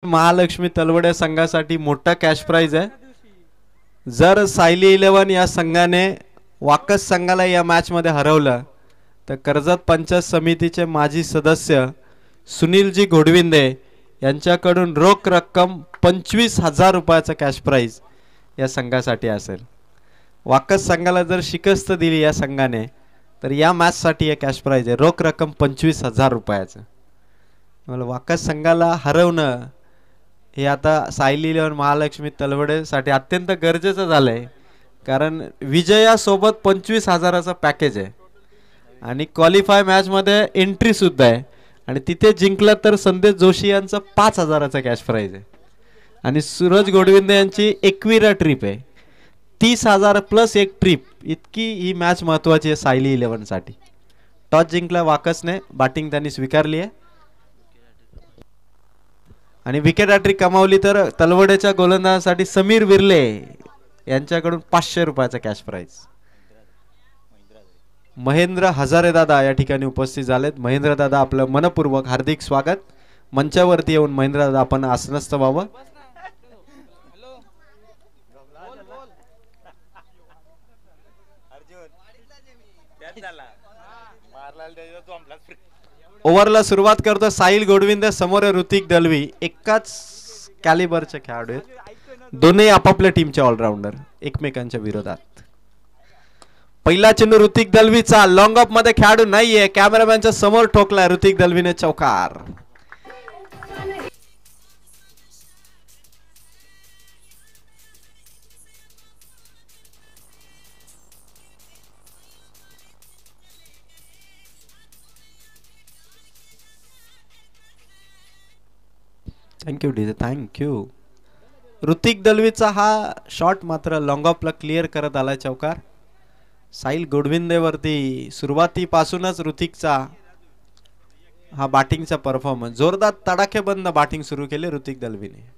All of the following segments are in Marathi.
महालक्ष्मी तलवडे संघासाठी मोठा कॅश प्राइज आहे. जर सायली 11 या संघाने वाकस संघाला या मॅच मध्ये हरवलं तर कर्जत पंचायत समितीचे माजी सदस्य सुनीलजी घोडविंदे यांच्याकडून रोख रक्कम 25,000 रुपयाचा कॅश प्राइज या संघासाठी असेल. वाकस संघाला जर शिकस्त दिली या संघाने तर या मॅच साठी हे कॅश प्राइज आहे. रोख रक्कम 25,000 रुपयाचं. मला वाकस संघाला हरवणं हे आता सायली 11 महालक्ष्मी तलवडे साठी अत्यंत गरजेचं झालंय, कारण विजयासोबत 25,000चा पॅकेज आहे आणि क्वालिफाय मॅच मध्ये एंट्री सुद्धा आहे आणि तिथे जिंकला तर संदेश जोशी यांचा 5,000चा कॅश प्राइज आहे आणि सूरज घोडविंदे यांची 21 ट्रिप आहे. 30,000 प्लस एक ट्रिप, इतकी ही मॅच महत्वाची आहे सायली 11 साठी. टॉस जिंकला वाकसने, बॅटिंग त्यांनी स्वीकारली आहे आणि विकेट हॅट्रिक कमावली तर तलवडेच्या गोलंदाजासाठी समीर विर्ले यांच्याकडून 500 रुपयाचा कॅश प्राइज. महेंद्र हजारे दादा या ठिकाणी उपस्थित झालेत. महेंद्र दादा आपलं मनपूर्वक हार्दिक स्वागत. मंचावरती येऊन महेंद्र दादा आपण आसनस्थ व्हावं. ओव्हरला सुरुवात करतो साहिल घोडविंदे, समोर ऋतिक दलवी. एकाच कॅलिबरचे खेळाडू आहेत, दोन्ही आपापल्या टीमचे ऑलराऊंडर एकमेकांच्या विरोधात. पहिला चेंडू ऋतिक दलवीचा, लॉंग ऑफ मध्ये खेळाडू नाहीये, कॅमेरामॅनच्या समोर ठोकलाय ऋतिक दलवीने चौकार. Thank you DJ, thank you. ऋतिक दलवीचा हा शॉट मात्र लॉंग ऑफला क्लिअर करत आलाय चौकार. साहिल घोडविंदेवरती सुरुवातीपासूनच ऋतिकचा हा बॅटिंगचा परफॉर्मन्स, जोरदार तडाखेबंद बॅटिंग सुरू केले ऋतिक दलवीने.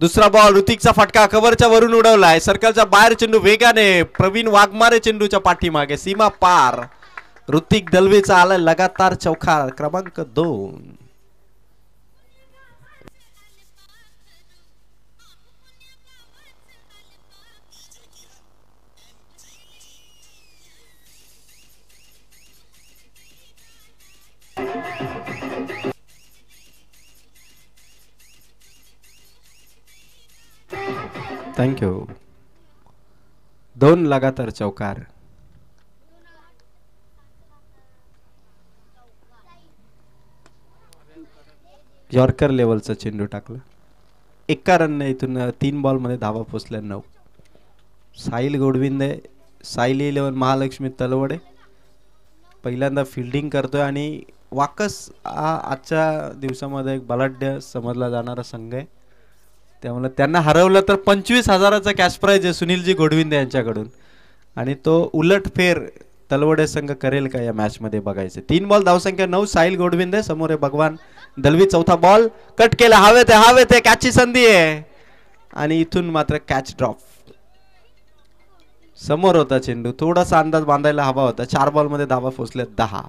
दुसरा बॉल, ऋतिकचा फटका कव्हरच्या वरून उडवलाय, सर्कलच्या बाहेर चेंडू वेगाने, प्रवीण वाघमारे चेंडूच्या पाठीमागे, सीमा पार. ऋतिक दलवीचा आलाय लगातार चौकार क्रमांक 2. थँक्यू. 2 लगातार चौकार. यॉर्कर लेवलचा चेंडू टाकला. एका रनने इथून 3 बॉल मध्ये धावा पोचल्या 9. साहिल घोडविंदे, सायली 11 महालक्ष्मी तलवडे पहिल्यांदा फिल्डिंग करतोय आणि वाकस हा आजच्या दिवसामध्ये एक बलाढ्य समजला जाणारा संघ आहे, त्यामुळे त्यांना हरवलं तर 25,000चा कॅश प्राइज आहे सुनीलजी घोडविंदे यांच्याकडून आणि तो उलटफेर तलवडे संघ करेल का या मॅच मध्ये बघायचे. 3 बॉल धावसंख्या 9. साहिल घोडविंदे, समोर आहे भगवान दलवी. चौथा बॉल कट केला, हवेत आहे, कॅचची संधी आहे आणि इथून मात्र कॅच ड्रॉप. समोर होता चेंडू, थोडासा अंदाज बांधायला हवा होता. 4 बॉल मध्ये धावा पोचल्या 10.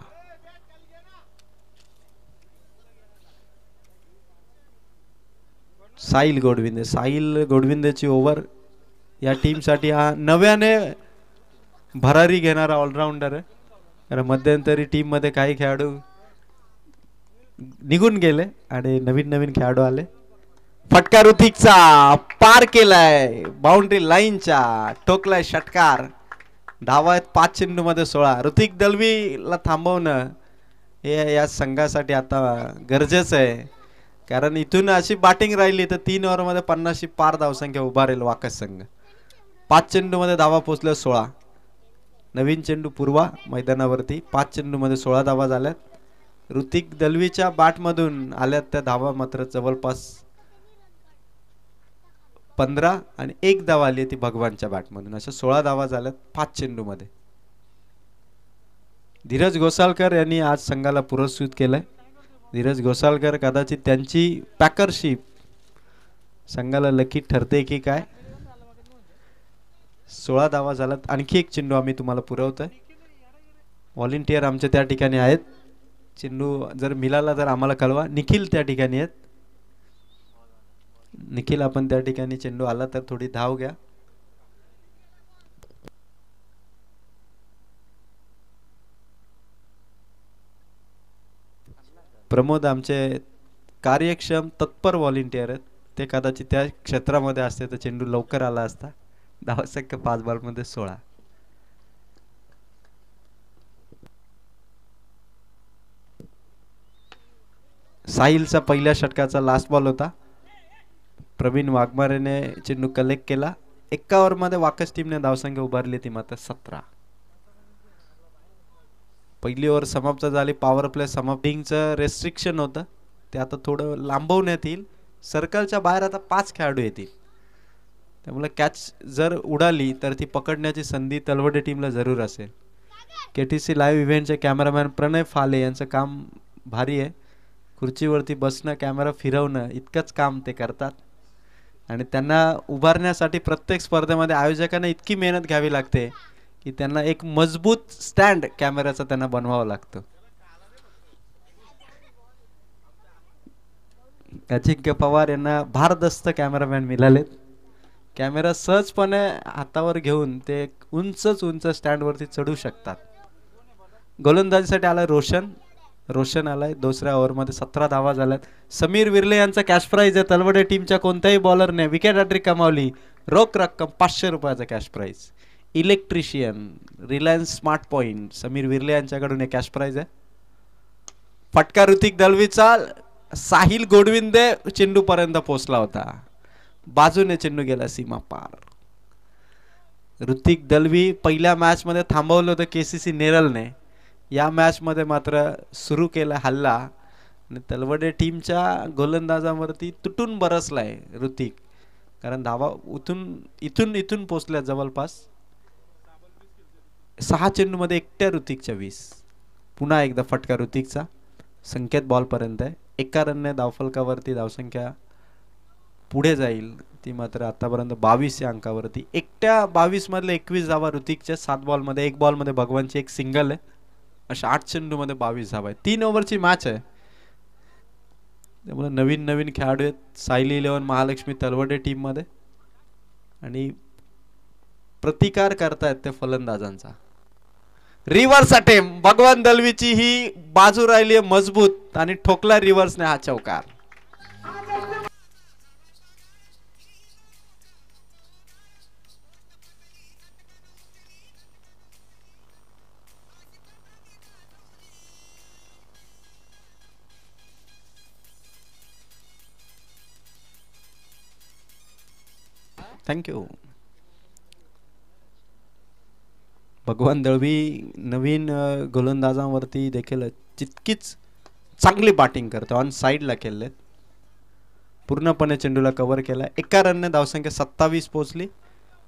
साहिल घोडविंदेची ओव्हर. या टीम साठी हा नव्याने भरारी घेणारा ऑलराऊंडर आहे, कारण मध्यंतरी टीम मध्ये काही खेळाडू निघून गेले आणि नवीन खेळाडू आले. फटका ऋतिकचा, पार केलाय बाउंड्री लाईनच्या, ठोकलाय षटकार. धावा आहेत 5 चेंडू मध्ये 16. ऋतिक दलवीला थांबवणं हे या संघासाठी आता गरजेचं आहे, कारण इथून अशी बॅटिंग राहिली तर 3 ओव्हर मध्ये 50ची पार धावसंख्या उभारेल वाकस संघ. 5 चेंडू मध्ये धावा पोचल्या 16. नवीन चेंडू पूर्वा मैदानावरती. 5 चेंडू मध्ये 16 धावा झाल्यात. ऋतिक दलवीच्या बॅट मधून आल्यात त्या धावा मात्र जवळपास 15 आणि 1 धावा आली ती भगवानच्या बॅट मधून. अशा 16 धावा झाल्यात 5 चेंडू मध्ये. धीरज घोसाळकर यांनी आज संघाला पुरस्कृत केलंय. धीरज घोसाळकर कदाचित त्यांची पॅकरशिप संघाला लकी ठरते की काय. 16 धावा झाल्यात. आणखी एक चेंडू आम्ही तुम्हाला पुरवतोय. व्हॉलेंटियर आमचे त्या ठिकाणी आहेत. चेंडू जर मिळाला तर आम्हाला कळवा. निखिल त्या ठिकाणी आहेत. निखिल आपण त्या ठिकाणी चेंडू आला तर थोडी धाव घ्या. प्रमोद आमचे कार्यक्षम तत्पर व्हॉलेंटियर आहेत. ते कदाचित त्या क्षेत्रामध्ये असते तर चेंडू लवकर आला असता. धावसंख्या 5 बॉलमध्ये 16. साहिलचा पहिल्या षटकाचा लास्ट बॉल होता. प्रवीण वाघमारेने चेंडू कलेक्ट केला. 1 ओव्हरमध्ये वाकस टीमने धावसंख्या उभारली ती मात्र 17. पहिली ओव्हर समाप्त झाली. पॉवर प्ले समाप्तीचं रेस्ट्रिक्शन होतं ते आता थोडं लांबवण्यात येईल. सर्कलच्या बाहेर आता 5 खेळाडू येतील. त्यामुळे कॅच जर उडाली तर ती पकडण्याची संधी तलवडे टीमला जरूर असेल. केटीसी लाईव्ह इव्हेंटचे कॅमेरामॅन प्रणय फाले यांचं काम भारी आहे. खुर्चीवरती बसणं, कॅमेरा फिरवणं इतकंच काम ते करतात. आणि त्यांना उभारण्यासाठी प्रत्येक स्पर्धेमध्ये आयोजकांना इतकी मेहनत घ्यावी लागते की त्यांना एक मजबूत स्टँड कॅमेराचा त्यांना बनवावं लागतं. अजिंक्य पवार यांना भारदस्त कॅमेरामॅन मिळालेत. कॅमेरा सहजपणे हातावर घेऊन ते उंच स्टँडवरती चढू शकतात. गोलंदाजीसाठी आलाय रोशन आलाय. दुसऱ्या ओव्हरमध्ये 17 धावा झाल्यात. समीर विर्ले यांचा कॅश प्राइज आहे. तलवडे टीमच्या कोणत्याही बॉलरने विकेट हॅट्रिक कमावली रोख रक्कम 500 रुपयाचा cash prize. Electrician Reliance smart point Sameer Virle यांच्याकडून एक कॅश प्राइज आहे. फटका ऋतिक दलवीचा. साहिल गोडविंदे चेंडू पर्यंत पोहोचला होता. बाजूने चेंडू गेला सीमा पार. ऋतिक दलवी पहिल्या मॅच मध्ये थांबवलं होतं केसीसी नेरलने. या मॅच मध्ये मात्र सुरू केला हल्ला आणि तलवडे टीमच्या गोलंदाजावरती तुटून बरसलाय ऋतिक. कारण धावा इथून पोचल्या जवळपास. 6 चेंडू मध्ये एकट्या ऋतिकच्या 20. पुन्हा एकदा फटका ऋतिकचा. संकेत बॉल पर्यंत आहे. 1 रनने धावफलकावरती धावसंख्या पुढे जाईल ती मात्र आतापर्यंत 22 या अंकावरती. एकट्या 22 मधले 21 धावा ऋतिकच्या. 7 बॉलमध्ये 1 बॉलमध्ये भगवानची एक सिंगल आहे. अशा 8 चेंडू मध्ये 22 धावा आहे. 3 ओव्हरची मॅच आहे. त्यामुळे नवीन खेळाडू आहेत सायली 11 महालक्ष्मी तलवडे टीम मध्ये आणि प्रतिकार करतायत ते फलंदाजांचा. रिव्हर्स अटेम्प्ट भगवान दलवीची ही बाजू राहिली मजबूत आणि ठोकला रिव्हर्सने हा चौकार. थँक्यू. भगवान दळवी नवीन गोलंदाजांवरती देखील तितकीच चांगली बॅटिंग करतो. ऑन साइडला केले. पूर्णपणे चेंडूला कव्हर केला. 1 रनने धावसंख्या 27 पोहोचली.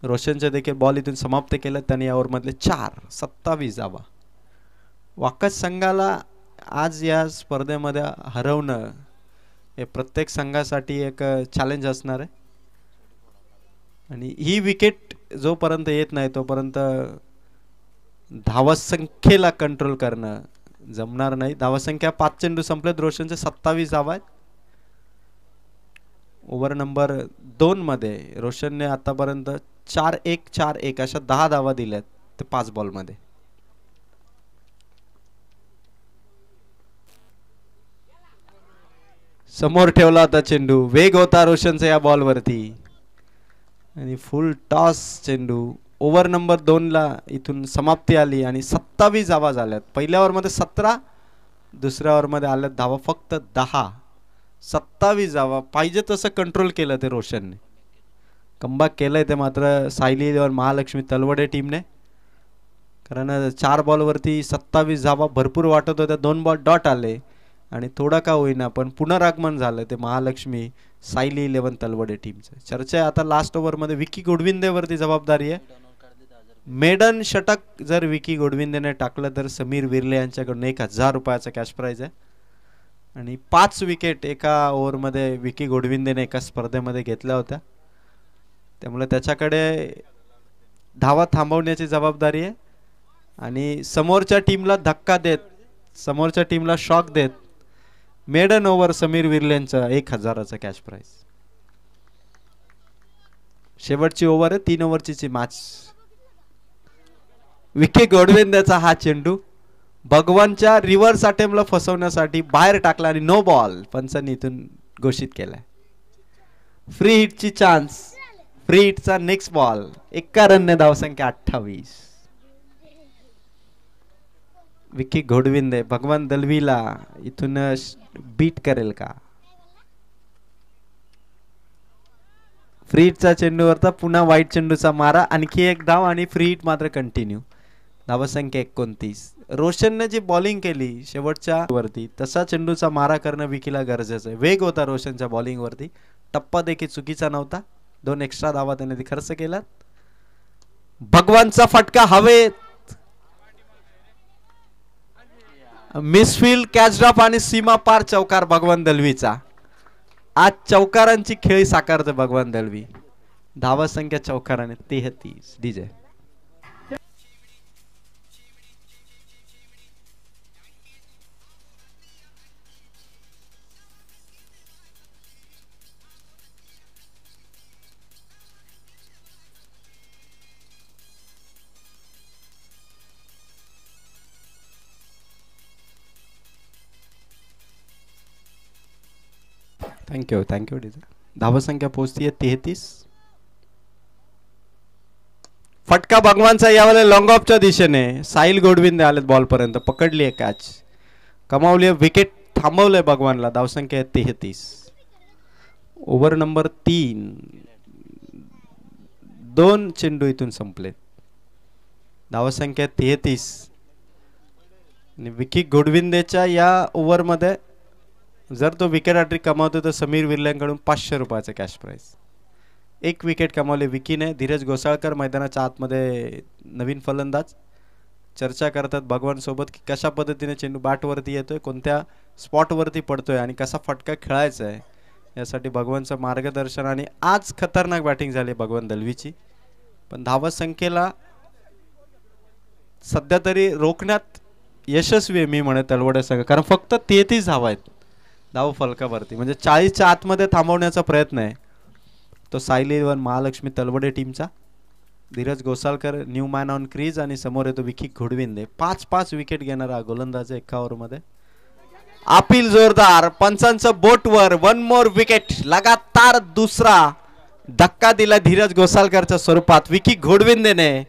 रोशनचे देखील बॉल इथून समाप्त केले. त्यांनी या ओव्हरमधले 4 27 धावा. वाकस संघाला आज या स्पर्धेमध्ये हरवणं हे प्रत्येक संघासाठी एक चॅलेंज असणार आहे. आणि ही विकेट जोपर्यंत येत नाही तोपर्यंत धावसंख्येला कंट्रोल करणं जमणार नाही. धावसंख्या 5 चेंडू संपलेत. रोशनचे 27 धावा आहेत. ओव्हर नंबर 2 मध्ये रोशनने आतापर्यंत 4-1 4-1 अशा 10 धावा दिल्यात ते 5 बॉलमध्ये. समोर ठेवला होता चेंडू. वेग होता रोशनचा या बॉलवरती आणि फुल टॉस चेंडू. ओव्हर नंबर 2 ला इथून समाप्ती आली आणि 27 धावा झाल्यात. पहिल्या ओव्हरमध्ये 17, दुसऱ्या ओव्हरमध्ये आल्यात धावा फक्त 10. 27 धावा पाहिजे तसं कंट्रोल केलं ते रोशनने. कमबॅक केलंय ते मात्र सायली 11 महालक्ष्मी तलवडे टीमने. कारण 4 बॉलवरती 27 धावा भरपूर वाटत होत्या. 2 बॉल डॉट आले आणि थोडा का होईना पण पुनरागमन झालं ते महालक्ष्मी सायली 11 तलवडे टीमचं. चर्चा आता लास्ट ओव्हरमध्ये विकी गोडविंदेवरती जबाबदारी आहे. मेडन षटक जर विकी गोडविंदेने टाकलं तर समीर विर्ले यांच्याकडून 1000 रुपयाचा कॅश प्राइज आहे. आणि 5 विकेट एका ओव्हरमध्ये विकी गोडविंदेने एका स्पर्धेमध्ये घेतल्या होत्या. त्यामुळे त्याच्याकडे धावा थांबवण्याची जबाबदारी आहे. आणि समोरच्या टीमला धक्का देत, समोरच्या टीमला शॉक देत मेडन ओव्हर समीर विर्लेंचा 1000चा कॅश प्राइज. शेवटची ओव्हर आहे, 3 ओव्हरची मॅच. विकी गोडविंद्याचा हा चेंडू भगवानच्या रिव्हर्स अटेम्प्टला फसवण्यासाठी बाहेर टाकला आणि नो बॉल पंचांनी इथून घोषित केलाय. फ्री हिटची चान्स. फ्री हिटचा नेक्स्ट बॉल. 1 रनने धावसंख्या 28. विकी घोडविंदे भगवान दलवीला इथून बीट करेल का? फ्री हिटचा चेंडूवरता पुन्हा वाईट चेंडूचा मारा. आणखी एक धाव आणि फ्री हिट मात्र कंटिन्यू. धावसंख्या 29. रोशनने जी बॉलिंग केली शेवटच्या वरती तसा चेंडूचा मारा करणं विकीला गरजेचं आहे. वेग होता रोशनच्या बॉलिंग वरती. टप्पा देखील चुकीचा नव्हता. 2 एक्स्ट्रा धावा त्याने खर्च केला. भगवानचा फटका हवेत. मिसफील्ड, कॅच ड्रॉप आणि सीमा पार चौकार भगवान दलवीचा. आज चौकारांची खेळी साकारते भगवान दलवी. धावा संख्या चौकाराने 33. DJ thank you DJ. धावसंख्या पोहोचतीये 33. फटका भगवानचा यावेळेला लॉंग ऑफच्या दिशेने. साहिल गोडविंदे आलेत बॉल पर्यंत. पकडली आहे कॅच. कमावली विकेट. थांबवलंय भगवानला. धावसंख्या 33. Over number 3. 2 चेंडू इथून संपले. धावसंख्या 33. आणि विकी गोडविंदेच्या या ओव्हर मध्ये जर तो विकेट हॅट्रिक कमावतो तर समीर विर्ल्यांकडून 500 रुपयाचं कॅश प्राइज. 1 विकेट कमावले विकीने. धीरज घोसाळकर मैदानाच्या आतमध्ये नवीन फलंदाज चर्चा करतात भगवान सोबत की कशा पद्धतीने चेंडू बॅट वरती येतोय, कोणत्या स्पॉट वरती पडतोय आणि कसा फटका खेळायचा आहे यासाठी भगवानचं मार्गदर्शन. आणि आज खतरनाक बॅटिंग झाली भगवान दलवीची. पण धावा संख्येला सध्या तरी रोखण्यात यशस्वी आहे मी म्हणत तलवडे संघ. कारण फक्त 33 धावा आहेत धाव फलकावरती. म्हणजे 40च्या आतमध्ये थांबवण्याचा प्रयत्न आहे तो साहिल इलेव्हन महालक्ष्मी तलवडे टीमचा. Dheeraj Ghosalkar new man on crease आणि समोर येतो विकी घोडविंदे. 5-5 विकेट घेणारा गोलंदाज एका ओव्हर मध्ये. अपील जोरदार. पंचांचं बोटवर. 1 मोर विकेट. लगातार दुसरा धक्का दिला धीरज घोसाळकरच्या स्वरूपात विकी घोडविंदेने.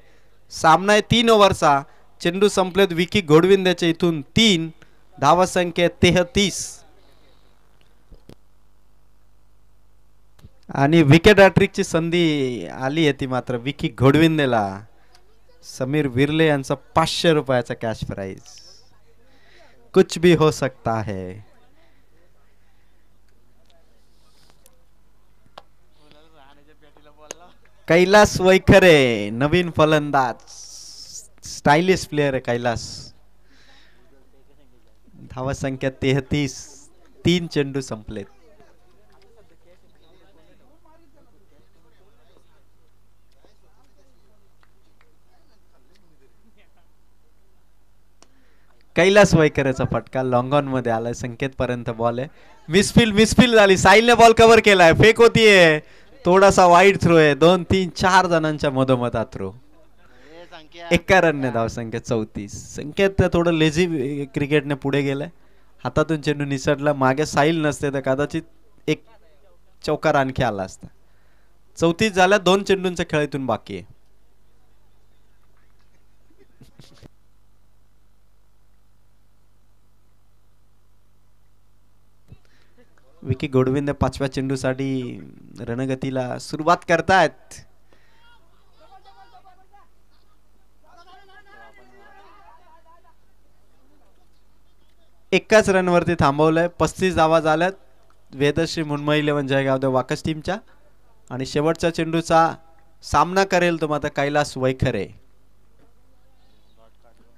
सामना आहे 3 ओव्हरचा. चेंडू संपलेत विकी घोडविंदेच्या इथून 3. धावा संख्या 33. आणि विकेट हॅट्रिकची संधी आली आहे ती मात्र विकी घोडविंदेला. समीर विर्ले यांचा 500 रुपयाचा कॅश प्राइज. कुछ भी हो सकता है. कैलास वैखरे नवीन फलंदाज. स्टाइलिश प्लेयर आहे कैलास. धावा संख्या 33. 3 चेंडू संपलेत. कैलास वैकरेचा फटका लॉंग ऑन मध्ये आलाय. संकेत पर्यंत बॉल आहे. मिसफील्ड झाली. साहिलने बॉल कव्हर केलाय. फेक होतीये. थोडासा वाईड थ्रो आहे. 2-3-4 जणांच्या मधोमधात थ्रो. 1 रनने धावसंख्या 34. संकेत थोडं लेझी क्रिकेटने पुढे गेलाय. हातातून चेंडू निसटला. मागे साहिल नसते तर कदाचित 1 चौकार आणखी आला असता. 34 झाल्या. 2 चेंडूंच्या खेळीतून बाकी आहे. विकी गोडविंदे 5व्या चेंडूसाठी रणगतीला सुरुवात करतायत. एकाच रनवरती थांबवलंय. 35 धावा झाल्यात वेदश्री मुंबई 11 जयगाव वाकस टीमच्या. आणि शेवटच्या चेंडूचा सामना करेल तो मात्र कैलास वैखरे.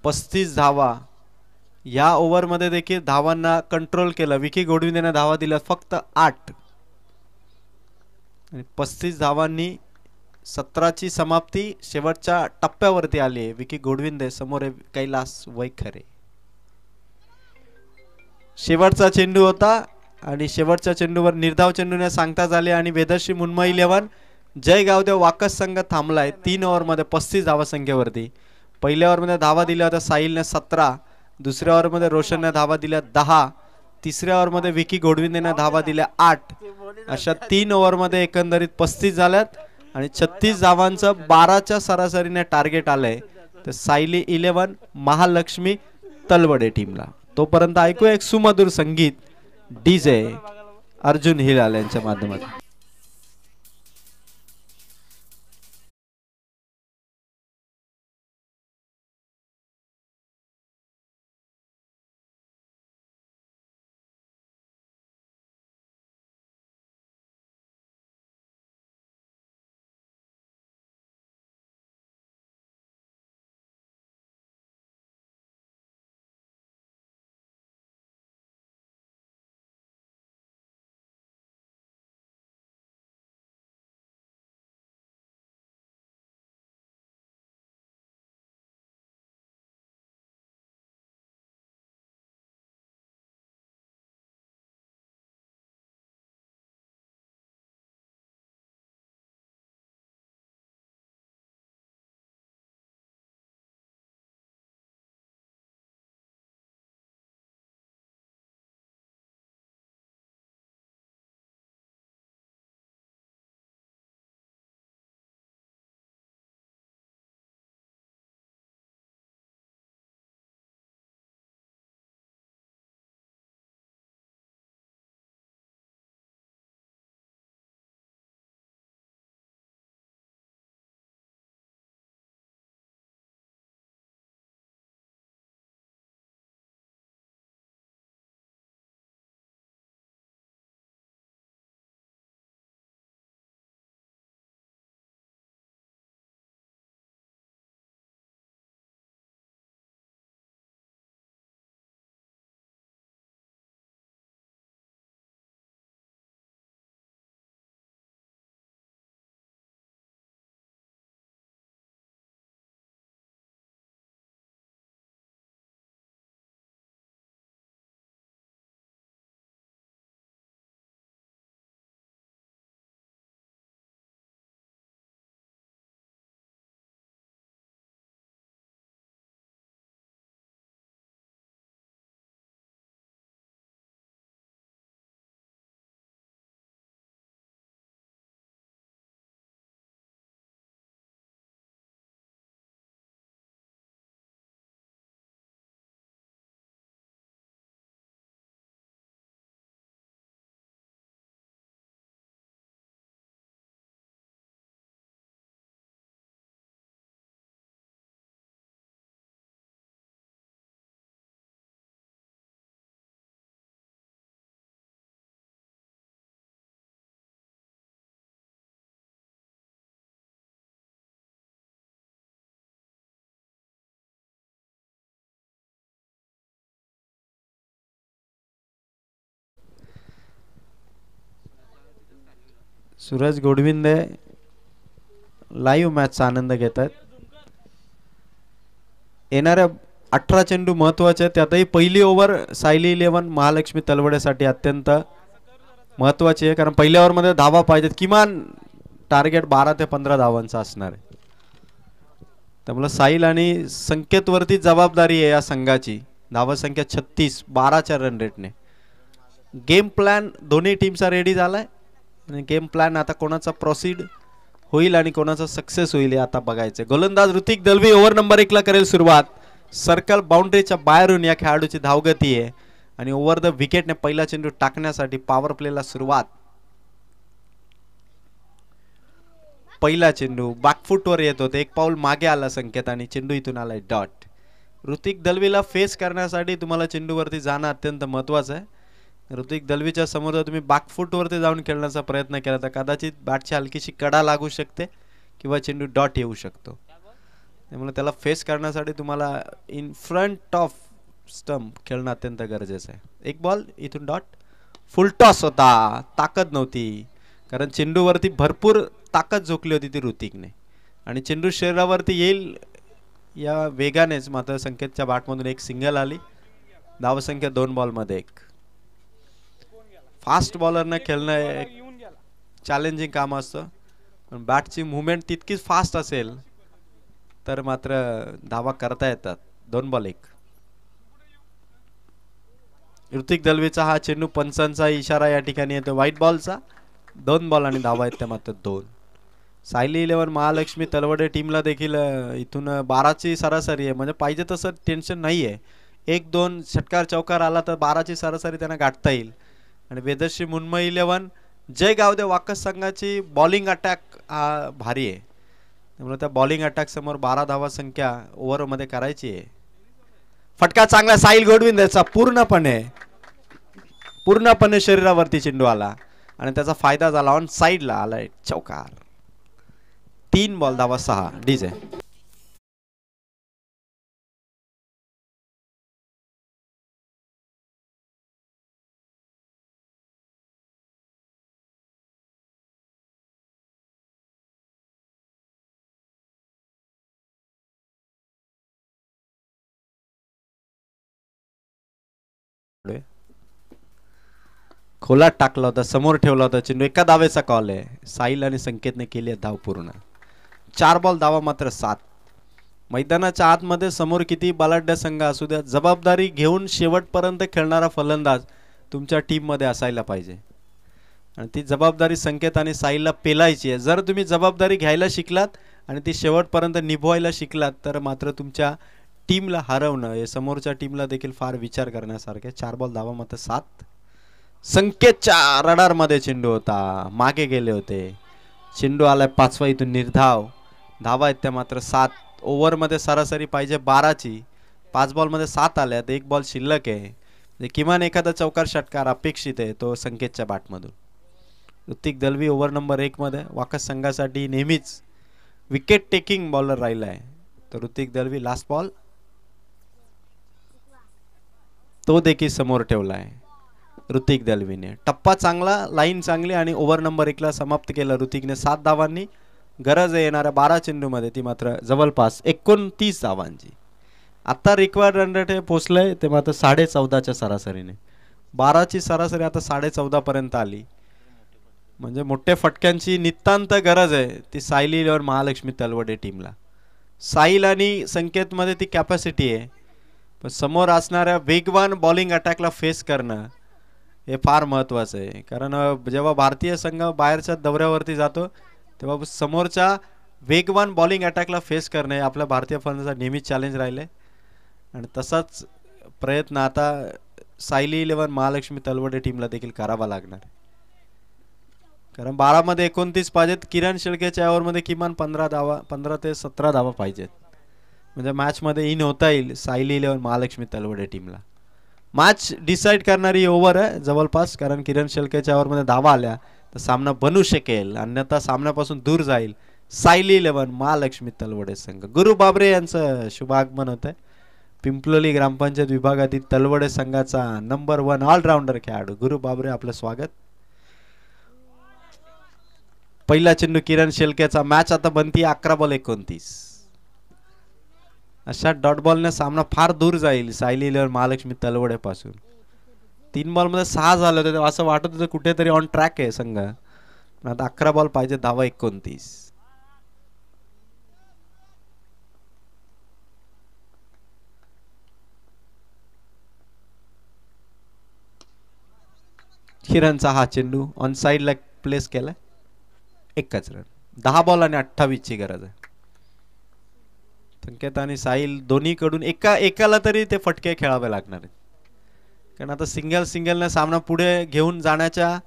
35 धावा. या ओव्हर मध्ये देखील धावांना कंट्रोल केलं. विकी गोडविंदेने धावा दिल्या फक्त 8. 35 धावांनी 17ची समाप्ती शेवटच्या टप्प्यावरती आली आहे. विकी गोडविंदे समोर कैलास वैखरे. शेवटचा चेंडू होता आणि शेवटच्या चेंडूवर निर्धाव चेंडूने सांगता झाले आणि वेदश्री मुंबई 11 जय गावदेव वाकस संघ थांबलाय 3 ओव्हरमध्ये 35 धावसंख्येवरती. पहिल्या ओव्हरमध्ये धावा दिल्या होत्या साहिलने 17, दुसऱ्या ओव्हरमध्ये रोशनने धावा दिल्या 10, तिसऱ्या ओव्हरमध्ये विकी गोडविंदेने धावा दिल्या 8. अशा 3 ओव्हरमध्ये एकंदरीत 35 झाल्यात आणि 36 धावांचं 12च्या सरासरीने टार्गेट आलंय तर सायली 11 महालक्ष्मी तलवडे टीमला. तोपर्यंत ऐकूया एक सुमधुर संगीत डीजे अर्जुन हिलाल यांच्या माध्यमातून. सूरज गोडविंदे लाईव्ह मॅचचा आनंद घेत आहेत. येणाऱ्या 18 चेंडू महत्वाचे आहेत, त्यातही पहिली ओव्हर सायली 11 महालक्ष्मी तलवडेसाठी अत्यंत महत्वाची आहे, कारण पहिल्या ओव्हरमध्ये धावा पाहिजेत. किमान टार्गेट 12 ते 15 धावांचा असणार आहे. त्यामुळे साहिल आणि संकेतवरती जबाबदारी आहे या संघाची. धावा संख्या 36, 12च्या रन रेटने. गेम प्लॅन दोन्ही टीमचा रेडी झालाय आणि गेम प्लॅन आता कोणाचा प्रोसीड होईल आणि कोणाचा सक्सेस होईल हे आता बघायचं. गोलंदाज ऋतिक दलवी ओव्हर नंबर 1 ला करेल सुरुवात. सर्कल बाउंड्रीच्या बाहेरून या खेळाडूची धावगती आहे आणि ओव्हर द विकेटने पहिला चेंडू टाकण्यासाठी पॉवर प्लेला सुरुवात. पहिला चेंडू बॅकफुटवर येत होते, एक पाऊल मागे आला संकेत आणि चेंडू इथून आलाय डॉट. ऋतिक दलवीला फेस करण्यासाठी तुम्हाला चेंडूवरती जाणं अत्यंत महत्वाचं आहे. ऋतिक दलवीच्या समोर जर तुम्ही बॅकफुटवरती जाऊन खेळण्याचा प्रयत्न केला तर कदाचित बॅटची हलकीशी कडा लागू शकते किंवा चेंडू डॉट येऊ शकतो. त्यामुळे त्याला फेस करण्यासाठी तुम्हाला इन फ्रंट ऑफ स्टंप खेळणं अत्यंत गरजेचं आहे. एक बॉल इथून डॉट. फुल टॉस होता, ताकद नव्हती, कारण चेंडूवरती भरपूर ताकद झोकली होती ती ऋतिकने आणि चेंडू शरीरावरती येईल या वेगानेच मात्र संकेतच्या बॅटमधून एक सिंगल आली. धावसंख्या 2 बॉलमध्ये 1. फास्ट बॉलरने खेळणं एक चॅलेंजिंग काम असतं. पण बॅटची मुवमेंट तितकीच फास्ट असेल तर मात्र धावा करता येतात. 2 बॉल 1. ऋतिक दलवीचा हा चेंडू पंचांचा इशारा या ठिकाणी येतो व्हाईट बॉलचा. 2 बॉल आणि धावा आहेत त्या मात्र 2. सायली 11 महालक्ष्मी तलवडे टीमला देखील इथून 12ची सरासरी आहे. म्हणजे पाहिजे तसं टेन्शन नाही आहे. 1-2 षटकार चौकार आला तर 12ची सरासरी त्यांना गाठता येईल. आणि वेदश्री मुंबई 11 जय गावदे वाकस संघाची बॉलिंग अटॅक हा भारी आहे. त्यामुळे त्या बॉलिंग अटॅक समोर 12 धावा संख्या ओव्हरमध्ये करायची आहे. फटका चांगला साहिल गोडविन द्यायचा पूर्णपणे शरीरावरती चेंडू आला आणि त्याचा फायदा झाला. ऑन साइडला आलाय चौकार. 3 बॉल धावा 6. डीजे खोलात टाकला होता, समोर ठेवला होता चेंडू. एका धावेचा कॉल आहे. साहिल आणि संकेतने केली धाव पूर्ण. 4 बॉल धावा मात्र 7. मैदानाच्या आतमध्ये समोर किती बलाढ्य संघ असू द्या, जबाबदारी घेऊन शेवटपर्यंत खेळणारा फलंदाज तुमच्या टीममध्ये असायला पाहिजे. आणि ती जबाबदारी संकेत आणि साहिलला पेलायची आहे. जर तुम्ही जबाबदारी घ्यायला शिकलात आणि ती शेवटपर्यंत निभवायला शिकलात तर मात्र तुमच्या टीमला हरवणं हे समोरच्या टीमला देखील फार विचार करण्यासारखे. 4 बॉल धावा मात्र 7. संकेतच्या रडारमध्ये चेंडू होता, मागे गेले होते. चेंडू आलाय 5वा, इथून निर्धाव. धावा आहेत त्या मात्र 7. ओव्हरमध्ये सरासरी पाहिजे 12ची. 5 बॉलमध्ये 7 आल्यात. 1 बॉल शिल्लक आहे. किमान एखादा चौकार षटकार अपेक्षित आहे तो संकेतच्या बॅटमधून. ऋतिक दलवी ओव्हर नंबर 1 मध्ये वाकस संघासाठी नेहमीच विकेट टेकिंग बॉलर राहिला आहे. तर ऋतिक दलवी लास्ट बॉल तो देखील समोर ठेवला आहे ऋतिक दलवीने. टप्पा चांगला, लाईन चांगली आणि ओव्हर नंबर 1 ला समाप्त केला ऋतिकने 7 धावांनी. गरज आहे येणाऱ्या 12 चेंडूमध्ये ती मात्र जवळपास 29 धावांची. आता रिक्वायर्ड रन रेट हे पोचलंय ते मात्र 14.5च्या सरासरीने. 12ची सरासरी आता 14.5 पर्यंत आली. म्हणजे मोठ्या फटक्यांची नितांत गरज आहे ती सायली 11 महालक्ष्मी तलवडे टीमला. साहिल आणि संकेत मध्ये ती कॅपॅसिटी आहे, पण समोर असणाऱ्या वेगवान बॉलिंग अटॅकला फेस करणं हे फार महत्त्वाचं आहे. कारण जेव्हा भारतीय संघ बाहेरच्या दौऱ्यावरती जातो तेव्हा समोरच्या वेगवान बॉलिंग अटॅकला फेस करणे आपल्या भारतीय फलंदाजांचा नेहमीच चॅलेंज राहिले. आणि तसाच प्रयत्न आता सायली 11 महालक्ष्मी तलवडे टीमला देखील करावा लागणार. कारण 12 मध्ये 29 पाहिजेत. किरण शेळकेच्या ओव्हरमध्ये किमान 15 ते 17 धावा पाहिजेत. म्हणजे मॅच मध्ये इन होता येईल सायली 11 महालक्ष्मी तलवडे टीमला. मॅच डिसाइड करणारी ओव्हर आहे जवळपास. कारण किरण शेळकेच्या ओव्हरमध्ये धावा आल्या तर सामना बनू शकेल, अन्यथा सामन्यापासून दूर जाईल सायली 11 महालक्ष्मी तलवडे संघ. गुरु बाबरे यांचं शुभ आगमन होत आहे. पिंपलोली ग्रामपंचायत विभागातील तलवडे संघाचा नंबर 1 ऑलराऊंडर खेळाडू गुरु बाबरे, आपलं स्वागत. पहिला चेंडू किरण शेळकेचा. मॅच आता बनती 11 बॉल 29. अशा डॉट बॉलने सामना फार दूर जाईल सायली 11 महालक्ष्मी तलवडे पासून. 3 बॉल मध्ये 6 झाले होते, असं वाटत होतं कुठेतरी ऑन ट्रॅक आहे संघ. आता 11 बॉल पाहिजे, धावा 29. किरणचा हा चेंडू ऑन साइडला प्लेस केलाय. एकच रन. 10 बॉल आणि 28 ची गरज आहे. संकेत आणि साहिल दोन्हीकडून एकाला तरी ते फटके खेळावे लागणार आहेत. कारण आता सिंगलने सामना पुढे घेऊन जाण्याच्या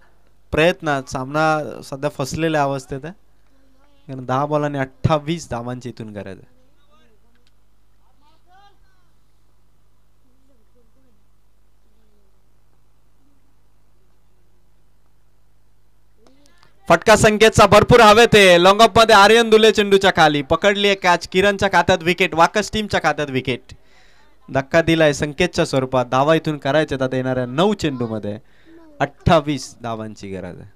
प्रयत्नात सामना सध्या फसलेल्या अवस्थेत आहे. कारण 10 बॉल आणि 28 धावांची इथून गरज आहे. फटका संकेतचा भरपूर हवेत आहे. लॉंग ऑफ मध्ये आर्यन दुले चेंडूच्या खाली पकडली आहे कॅच. किरणच्या खात्यात विकेट, वाकस टीमच्या खात्यात विकेट. धक्का दिलाय संकेतच्या स्वरूपात. धावा इथून करायचे आता येणाऱ्या 9 चेंडू मध्ये 28 धावांची गरज आहे.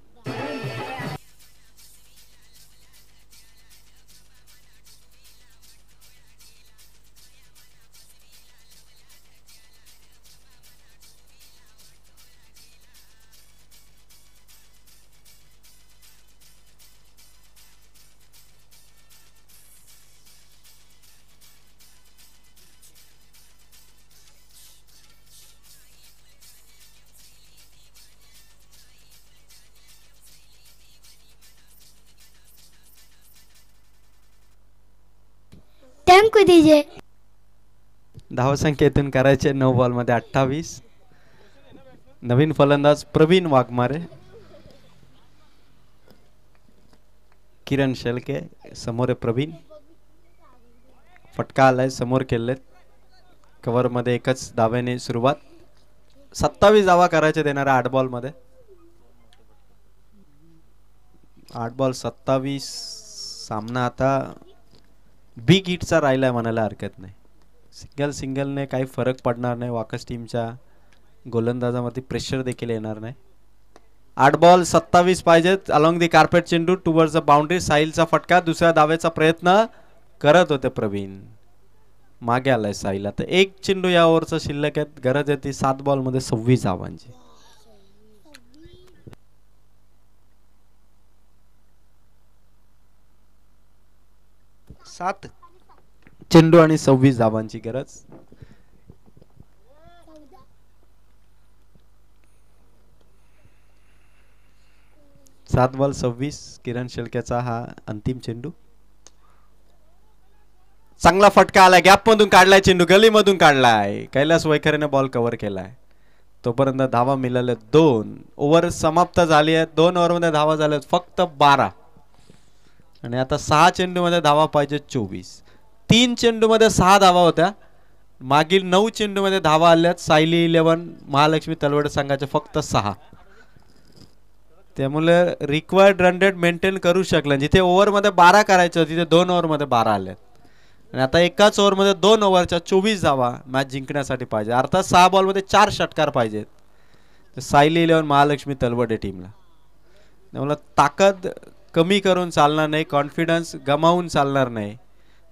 को दीजिए। धावसंख्येतून करायचे 9 बॉल मध्ये 28. नवीन फलंदाज प्रवीण वाघमारे, किरण शेळके समोर आहे. प्रवीण फटका आलाय, समोर केलेत. कव्हर मध्ये एकच धाव्याने सुरुवात. 27 धावा करायचे देणारा 8 बॉल मध्ये. 8 बॉल 27. सामना आता बिग हिटचा राहिलाय म्हणायला हरकत नाही. सिंगलने काही फरक पडणार नाही. वाकस टीमच्या गोलंदाजामध्ये प्रेशर देखील येणार नाही. 8 बॉल 27 पाहिजेत. अलॉंग दी कार्पेट चेंडू टुवर्ड्स द बाउंड्री. साहिलचा फटका. दुसऱ्या धावेचा प्रयत्न करत होते प्रवीण. मागे आलाय साहिल. आता एक चेंडू या ओव्हरचा शिल्लक आहे. गरज आहे ती 7 बॉल मध्ये 26 धावांची. 7 चेंडू आणि 26 धावांची गरज. सात बॉल 26. किरण शेळकेचा हा अंतिम चेंडू. चांगला फटका आलाय. गॅप मधून काढलाय चेंडू. गलीमधून काढलाय. कैलास वैखरेने बॉल कव्हर केलाय. तोपर्यंत धावा मिळाल्या 2. ओव्हर समाप्त झाली आहे. 2 ओव्हर मध्ये धावा झाल्या फक्त 12. आणि आता 6 चेंडू मध्ये धावा पाहिजे 24. 3 चेंडू मध्ये 6 धावा होत्या. मागील 9 चेंडू मध्ये धावा आल्यात सायली 11 महालक्ष्मी तलवडे संघाचे फक्त 6. त्यामुळे रिक्वायर्ड रन रेट मेंटेन करू शकले. जिथे ओव्हर मध्ये 12 करायचे होते तिथे 2 ओव्हर मध्ये 12 आले. आणि आता एकाच ओव्हर मध्ये 2 ओव्हरच्या 24 धावा मॅच जिंकण्यासाठी पाहिजे. अर्थात 6 बॉल मध्ये 4 षटकार पाहिजेत सायली 11 महालक्ष्मी तलवडे टीमला. त्यामुळे ताकद कमी करून चालणार नाही. कॉन्फिडन्स गमावून चालणार नाही.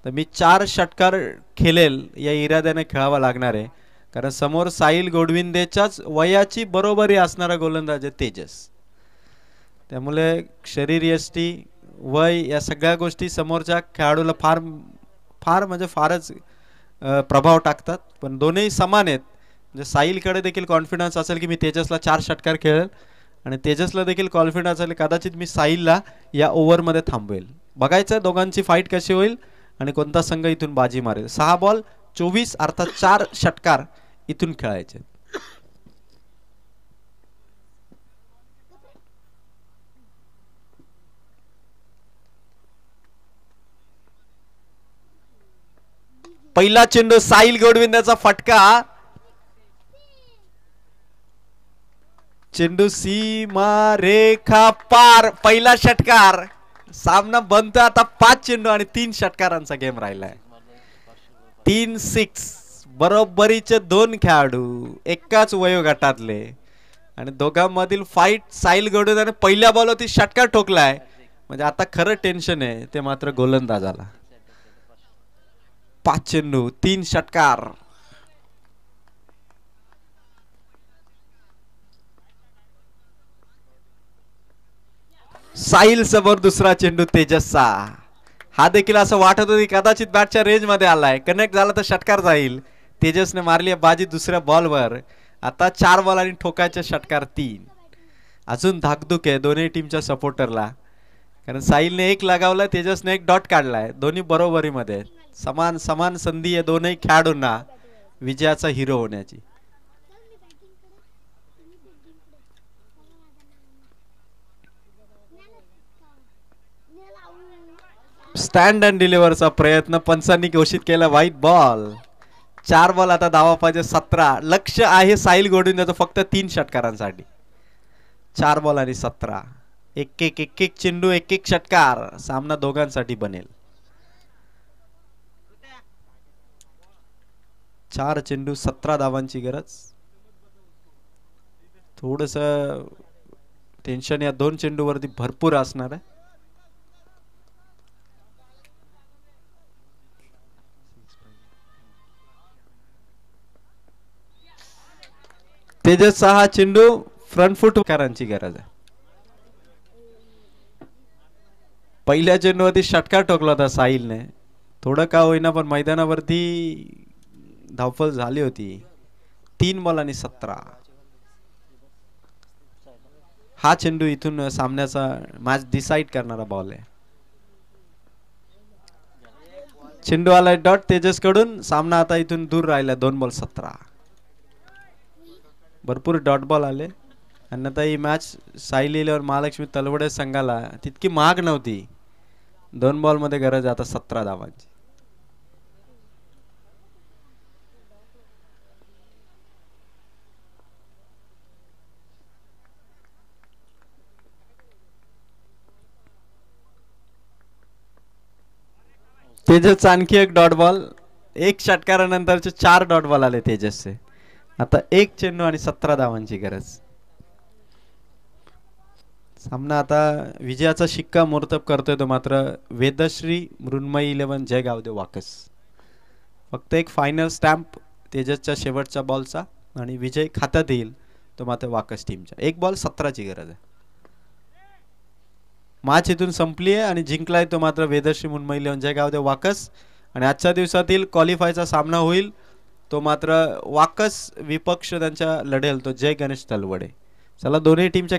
तर मी 4 षटकार खेळेल या इराद्याने खेळावा लागणार आहे. कारण समोर साहिल गोडविंदेच्याच वयाची बरोबरी असणारा गोलंदाज आहे तेजस. त्यामुळे शरीरयष्टी वय या सगळ्या गोष्टी समोरच्या खेळाडूला फार म्हणजे फारच प्रभाव टाकतात. पण दोन्ही समान आहेत. म्हणजे साहिलकडे देखील कॉन्फिडन्स असेल की मी तेजसला 4 षटकार खेळेल आणि तेजसला देखील कॉन्फिडन्स असेल कदाचित मी साहिलला या ओव्हरमध्ये थांबवेल. बघायचं दोघांची फाईट कशी होईल आणि कोणता संघ इथून बाजी मारेल. 6 बॉल 24 अर्थात 4 षटकार इथून खेळायचे. पहिला चेंडू साहिल गोडविंद्याचा फटका. चेंडू सीमा रेखा पार. पहिला षटकार. सामना बनतोय आता 5 चेंडू आणि 3 षटकारांचा गेम राहिलाय. 3-6 बरोबरीचे 2 खेळाडू एकाच वयोगटातले आणि दोघांमधील फाईट. साहिल गोडविंद्याने पहिल्या बॉलवरती षटकार ठोकलाय. म्हणजे आता खरं टेन्शन आहे ते मात्र गोलंदाजाला. 5 चेंडू 3 षटकार. साहिल समोर दुसरा चेंडू तेजसचा. हा देखील असं वाटत होती कदाचित बॅटच्या रेंज मध्ये आलाय. कनेक्ट झाला तर षटकार जाईल. तेजसने मारली बाजी दुसऱ्या बॉलवर. आता 4 बॉल आणि ठोकायचे षटकार 3. अजून धाकधूक आहे दोन्ही टीमच्या सपोर्टरला. कारण साहिलने 1 लगावलाय तेजसने 1 डॉट काढलाय. दोन्ही बरोबरीमध्ये समान संधी आहे दोन्ही खेळाडूंना विजयाचा हिरो होण्याची. स्टँड अँड डिलिव्हरचा प्रयत्न पंचांनी घोषित केला. White ball. 4 बॉल आता धावा पाहिजे 17. लक्ष आहे साहिल गोडविंद्याचं फक्त 3 षटकारांसाठी. 4 बॉल आणि 17. एक चेंडू 1 षटकार. सामना दोघांसाठी बनेल. 4 चेंडू 17 धावांची गरज. थोडस टेन्शन या 2 चेंडूवरती भरपूर असणार आहे. तेजसचा हा चेंडू फ्रंट फुट करांची गरज आहे. पहिल्या चेंडूवरती षटकार ठोकला होता साहिलने. थोडं का होईना पण मैदानावरती धावफल झाली होती. 3 बॉल आणि 17. हा चेंडू इथून सामन्याचा मॅच डिसाइड करणारा बॉल आहे. चेंडू आलाय डॉट तेजस कडून. सामना आता इथून दूर राहिला. 2 बॉल 17. भरपूर डॉट बॉल आले. अन्यथा ही मॅच सायली इलेव्हन महालक्ष्मी तलवडे संघाला तितकी महाग नव्हती. 2 बॉल मध्ये गरज आता 17 धावांची. तेजस आणखी एक डॉट बॉल. एक षटकारानंतरचे 4 डॉट बॉल आले तेजसचे. आता एक चेंडू आणि 17 धावांची गरज. सामना आता विजयाचा शिक्का मोर्तब करतोय तो मात्र वेदश्री मृण्मयी 11 जय गावदेव वाकस. फक्त एक फायनल स्टॅम्प तेजसच्या शेवटच्या बॉलचा आणि विजय खात्यात येईल तो मात्र वाकस टीमच्या. 1 बॉल 17 ची गरज आहे. मॅच इथून संपली आहे आणि जिंकलाय तो मात्र वेदश्री मृण्मयी 11 जय गावदेव वाकस. आणि आजच्या दिवसातील क्वालिफायचा सामना होईल तो मात्र वाकस विपक्ष त्यांच्या लढेल तो जय गणेश तलवडे. चला दोन्ही टीमच्या